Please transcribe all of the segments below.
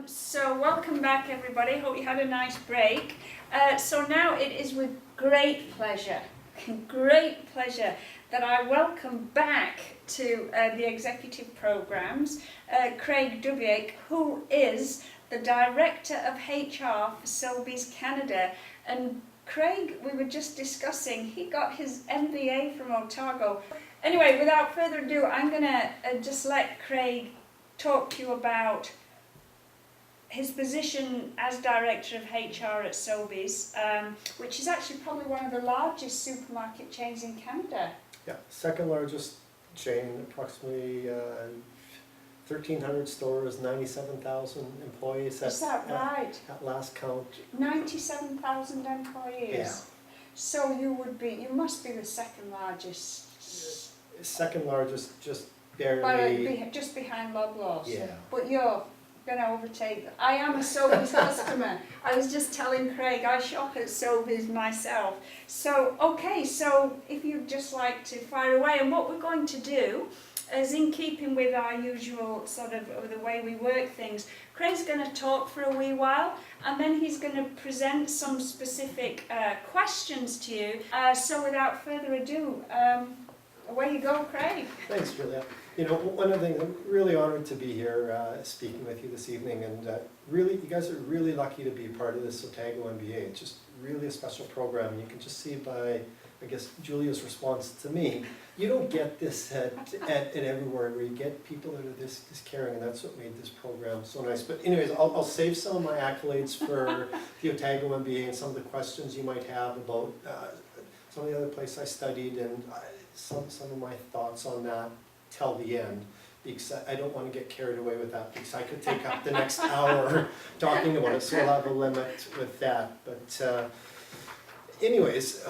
So welcome back everybody, hope you had a nice break. So now it is with great pleasure that I welcome back to the executive programs Craig Dubyk, who is the Director of HR for Sobeys Canada. And Craig, we were just discussing, he got his MBA from Otago. Anyway, without further ado, I'm going to just let Craig talk to you about his position as Director of HR at Sobeys, which is actually probably one of the largest supermarket chains in Canada. Yeah, second largest chain, approximately 1,300 stores, 97,000 employees. Is that right? At last count. 97,000 employees? Yeah. So you must be the second largest. Second largest, just barely. Just behind Loblaws. Yeah. But you're going to overtake them. I am a Sobeys customer. I was just telling Craig, I shop at Sobeys myself. So, okay, so if you'd just like to fire away, and what we're going to do is in keeping with our usual sort of the way we work things, Craig's going to talk for a wee while, and then he's going to present some specific questions to you. So without further ado, away you go, Craig. Thanks, Julia. You know, one of the things, I'm really honored to be here speaking with you this evening, and really, you guys are really lucky to be part of this Otago MBA. It's just really a special program. You can just see by, I guess, Julia's response to me, you don't get this at everywhere, where you get people that are this caring, and that's what made this program so nice. But anyways, I'll save some of my accolades for the Otago MBA and some of the questions you might have about some of the other places I studied, and some of my thoughts on that till the end, because I don't want to get carried away with that, because I could take up the next hour talking about it, so I'll have a limit with that. But anyways,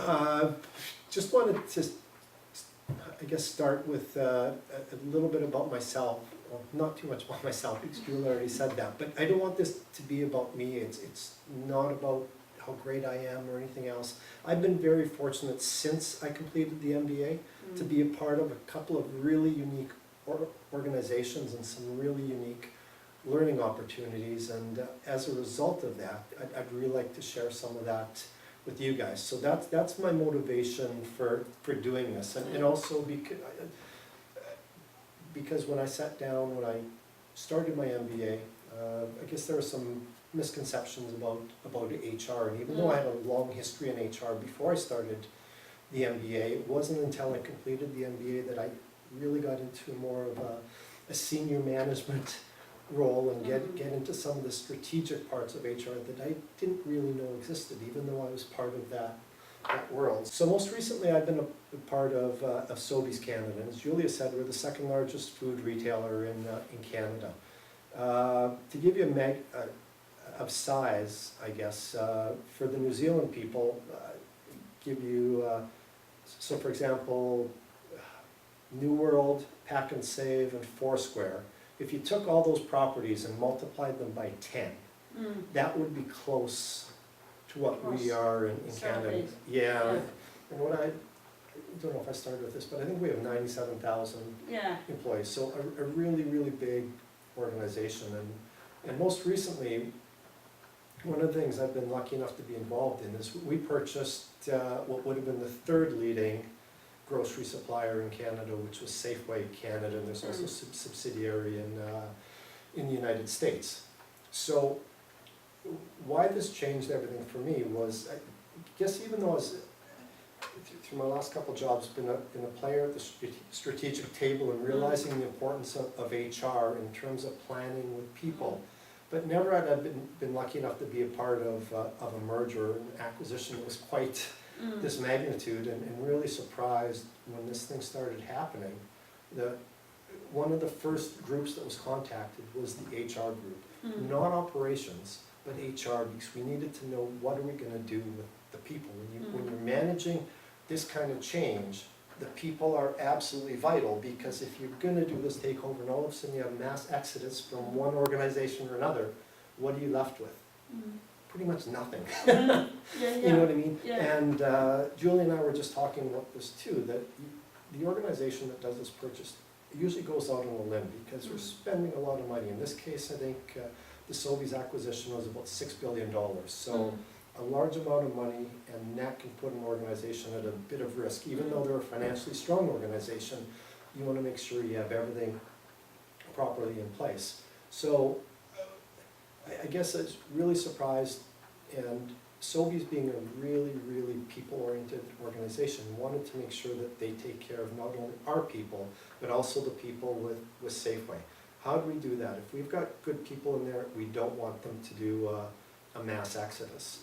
just wanted to, I guess, start with a little bit about myself. Well, not too much about myself, because Julia already said that, but I don't want this to be about me. It's not about how great I am or anything else. I've been very fortunate since I completed the MBA to be a part of a couple of really unique organizations and some really unique learning opportunities, and as a result of that, I'd really like to share some of that with you guys. So that's my motivation for doing this, and also because when I sat down, when I started my MBA, I guess there were some misconceptions about HR, and even though I had a long history in HR before I started the MBA, it wasn't until I completed the MBA that I really got into more of a senior management role and get into some of the strategic parts of HR that I didn't really know existed, even though I was part of that world. So most recently I've been a part of Sobeys Canada, and as Julia said, we're the second largest food retailer in Canada. To give you of size, I guess, for the New Zealand people, give you, so for example, New World, Pack and Save, and Foursquare, if you took all those properties and multiplied them by 10, that would be close to what we are in Canada. Yeah, and what I don't know if I started with this, but I think we have 97,000 employees, so a really, really big organization. And most recently, one of the things I've been lucky enough to be involved in is we purchased what would have been the third leading grocery supplier in Canada, which was Safeway Canada, and there's also a subsidiary in the United States. So why this changed everything for me was, I guess, even though I was, through my last couple jobs, been a player at the strategic table and realizing the importance of HR in terms of planning with people. But never had I been lucky enough to be a part of a merger and acquisition that was quite this magnitude, and really surprised when this thing started happening. One of the first groups that was contacted was the HR group, not operations, but HR, because we needed to know what are we going to do with the people. When you're managing this kind of change, the people are absolutely vital, because if you're going to do this takeover and all of a sudden you have mass exodus from one organization or another, what are you left with? Pretty much nothing. You know what I mean? Yeah. And Julie and I were just talking about this too, that the organization that does this purchase usually goes out on a limb, because we're spending a lot of money. In this case, I think the Sobeys acquisition was about $6 billion. So a large amount of money, and that can put an organization at a bit of risk. Even though they're a financially strong organization, you want to make sure you have everything properly in place. So I guess I was really surprised, and Sobeys, being a really, really people-oriented organization, wanted to make sure that they take care of not only our people, but also the people with Safeway. How do we do that? If we've got good people in there, we don't want them to do a mass exodus.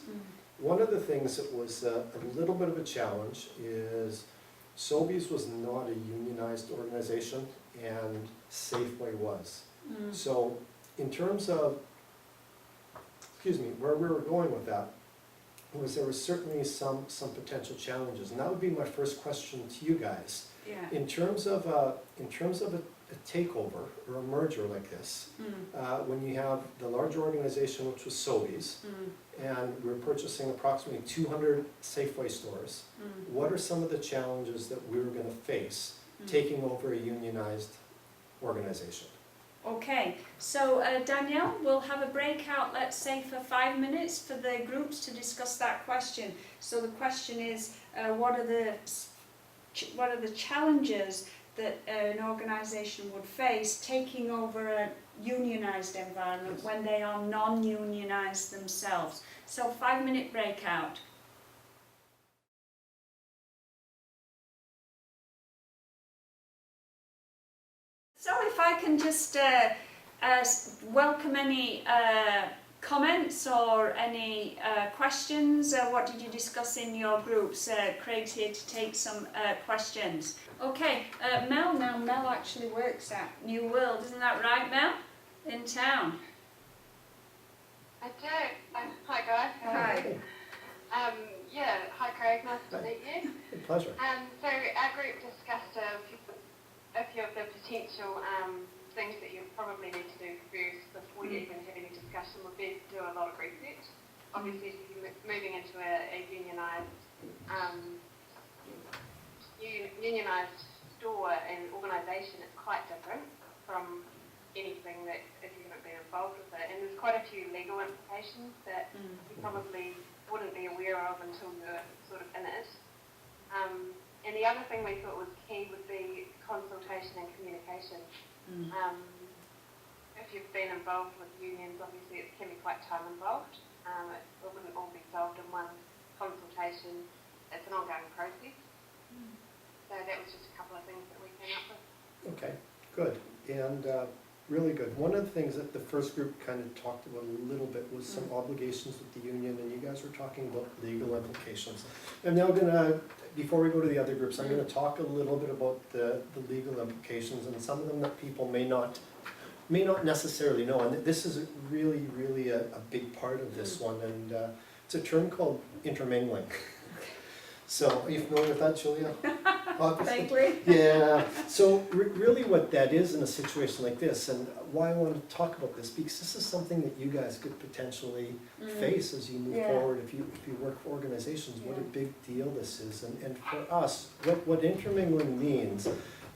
One of the things that was a little bit of a challenge is Sobeys was not a unionized organization, and Safeway was. So in terms of, where we were going with that, was there were certainly some potential challenges, and that would be my first question to you guys. Yeah. In terms of a takeover or a merger like this, when you have the larger organization, which was Sobeys, and we're purchasing approximately 200 Safeway stores, what are some of the challenges that we were going to face taking over a unionized organization? Okay, so Danielle, we'll have a breakout, let's say, for 5 minutes for the groups to discuss that question. So the question is, what are the challenges that an organisation would face taking over a unionised environment when they are non-unionised themselves? So 5-minute breakout. So if I can just welcome any comments or any questions. What did you discuss in your groups? Craig's here to take some questions. Okay, Mel. Now Mel actually works at New World, isn't that right, Mel? In town. I do. Hi guys. Hi. Yeah, hi Craig, nice to meet you. A pleasure. So our group discussed a few of the potential things that you probably need to do first before you even have any discussion would be to do a lot of research. Obviously, if you're moving into a unionised store and organisation, it's quite different from anything that if you haven't been involved with it. And there's quite a few legal implications that you probably wouldn't be aware of until you're sort of in it. And the other thing we thought was key would be consultation and communication. If you've been involved with unions, obviously it can be quite time involved. It wouldn't all be solved in one consultation. It's an ongoing process. So that was just a couple of things that we came up with. Okay, good. And really good. One of the things that the first group kind of talked about a little bit was some obligations with the union, and you guys were talking about legal implications. I'm now going to, before we go to the other groups, I'm going to talk a little bit about the legal implications, and some of them that people may not necessarily know. And this is really, really a big part of this one, and it's a term called intermingling. So, are you familiar with that, Julia? Vaguely. Yeah, so really what that is in a situation like this, and why I want to talk about this, because this is something that you guys could potentially face as you move forward if you work for organizations, what a big deal this is. And for us, what intermingling means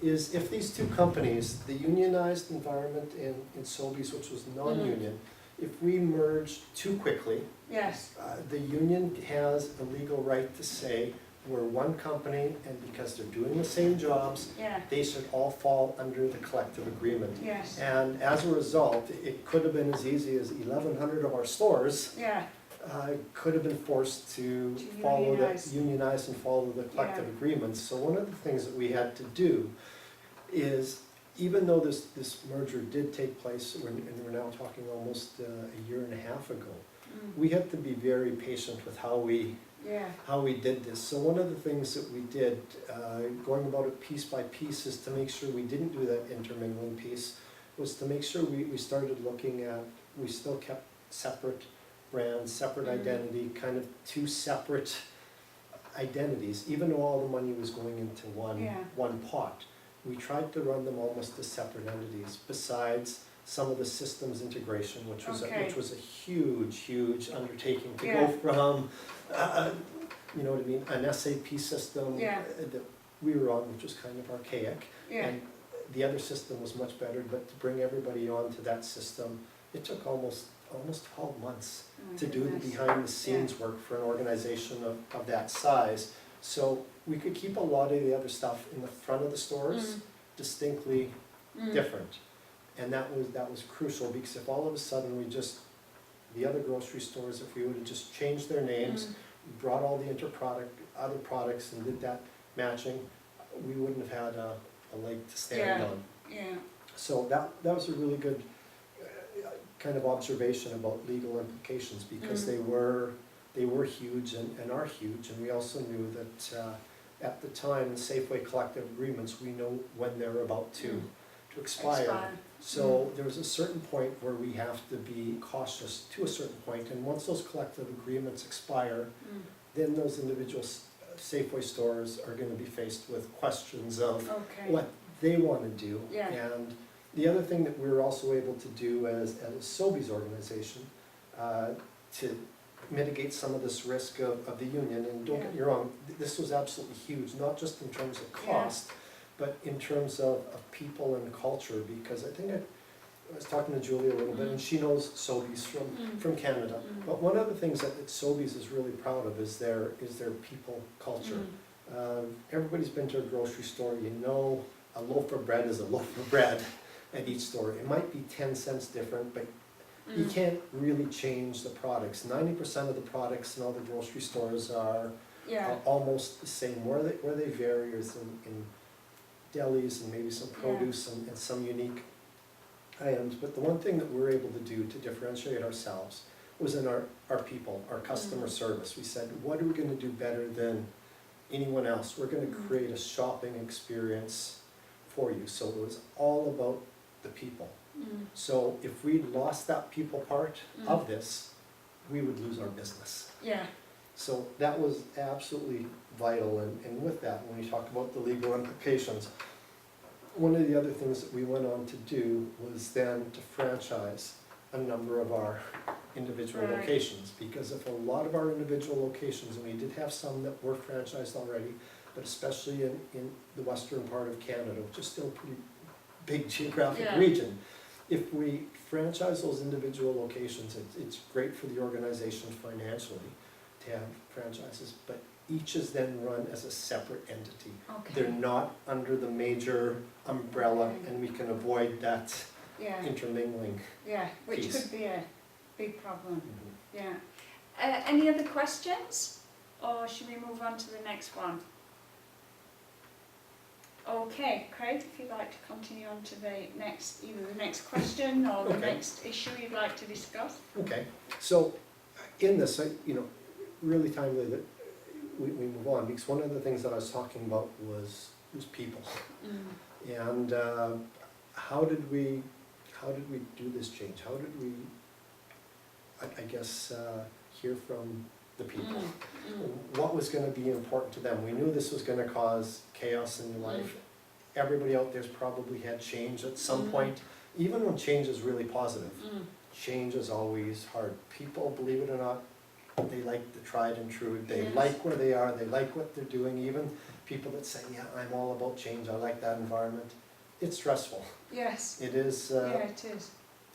is if these two companies, the unionized environment in Sobeys, which was non-union, if we merge too quickly, the union has a legal right to say, we're one company, and because they're doing the same jobs, they should all fall under the collective agreement. And as a result, it could have been as easy as 1,100 of our stores could have been forced to follow unionize and follow the collective agreements. So one of the things that we had to do is, even though this merger did take place, and we're now talking almost a year and a half ago, we had to be very patient with how we did this. So one of the things that we did, going about it piece by piece, is to make sure we didn't do that intermingling piece, was to make sure we started looking at, we still kept separate brands, separate identity, kind of two separate identities, even though all the money was going into one pot. We tried to run them almost as separate entities, besides some of the systems integration, which was a huge undertaking to go from, you know what I mean, an SAP system that we were on, which was kind of archaic, and the other system was much better. But to bring everybody onto that system, it took almost almost 12 months Oh my to do the goodness. behind the scenes work for an organization of that size. So we could keep a lot of the other stuff in the front of the stores distinctly different. And that was crucial, because if all of a sudden we just, the other grocery stores, if we would have just changed their names, brought all the other products and did that matching, we wouldn't have had a leg to stand on. Yeah. So that was a really good kind of observation about legal implications, because they were huge and are huge, and we also knew that at the time, the Safeway collective agreements, we know when they're about to expire. So there was a certain point where we have to be cautious to a certain point, and once those collective agreements expire, then those individual Safeway stores are going to be faced with questions of what they want to do. Yeah. And the other thing that we were also able to do as a Sobeys organization to mitigate some of this risk of the union, and don't get me wrong, this was absolutely huge, not just in terms of cost, but in terms of people and culture, because I think I was talking to Julia a little bit, and she knows Sobeys from Canada. But one of the things that Sobeys is really proud of is their people culture. Everybody's been to a grocery store, you know a loaf of bread is a loaf of bread at each store. It might be 10 cents different, but you can't really change the products. 90% of the products in all the grocery stores are almost the same. Where they vary is in delis and maybe some produce and some unique items. But the one thing that we're able to do to differentiate ourselves was in our people, our customer service. We said, what are we going to do better than anyone else? We're going to create a shopping experience for you. So it was all about the people. So if we lost that people part of this, we would lose our business. Yeah. So that was absolutely vital, and with that, when we talk about the legal implications, one of the other things that we went on to do was then to franchise a number of our individual locations, because if a lot of our individual locations, and we did have some that were franchised already, but especially in the western part of Canada, which is still a pretty big geographic region, if we franchise those individual locations, it's great for the organization financially to have franchises, but each is then run as a separate entity. They're not under the major umbrella, and we can avoid that intermingling. Yeah, which piece. could be a big problem. Yeah. Any other questions? Or should we move on to the next one? Okay, Craig, if you'd like to continue on to the next, either the next question or the next issue you'd like to discuss. Okay, so in this, really timely that we move on, because one of the things that I was talking about was people. And how did we do this change? How did we, I guess, hear from the people? What was going to be important to them? We knew this was going to cause chaos in your life. Everybody out there's probably had change at some point, even when change is really positive. Change is always hard. People, believe it or not, they like the tried and true. They like where they are. They like what they're doing. Even people that say, yeah, I'm all about change. I like that environment. It's stressful. Yes. It is. It is.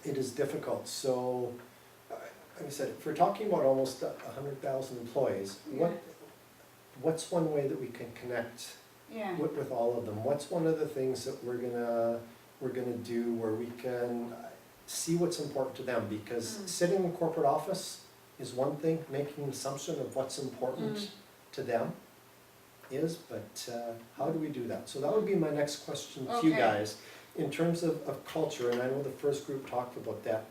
It is difficult. So, like I said, if we're talking about almost 100,000 employees, what's one way that we can connect with all of them? What's one of the things that we're gonna do where we can see what's important to them? Because sitting in corporate office is one thing, making an assumption of what's important to them is, but how do we do that? So that would be my next question to you guys. In terms of culture, and I know the first group talked about that,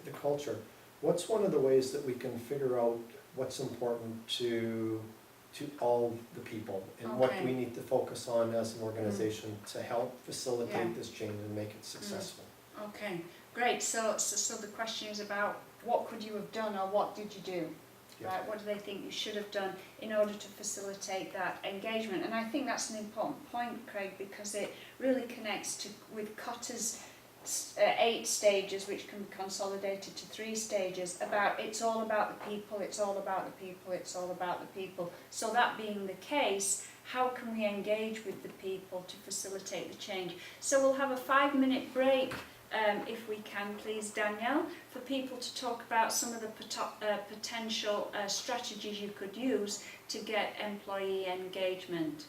the culture. What's one of the ways that we can figure out what's important to all the people, and what we need to focus on as an organization to help facilitate this change and make it successful? Okay, great. So the question is about what could you have done, or what did you do? Right? What do they think you should have done in order to facilitate that engagement? And I think that's an important point, Craig, because it really connects with Cotter's 8 stages, which can be consolidated to 3 stages, about it's all about the people, it's all about the people, it's all about the people. So that being the case, how can we engage with the people to facilitate the change? So we'll have a 5-minute break if we can please, Danielle, for people to talk about some of the potential strategies you could use to get employee engagement.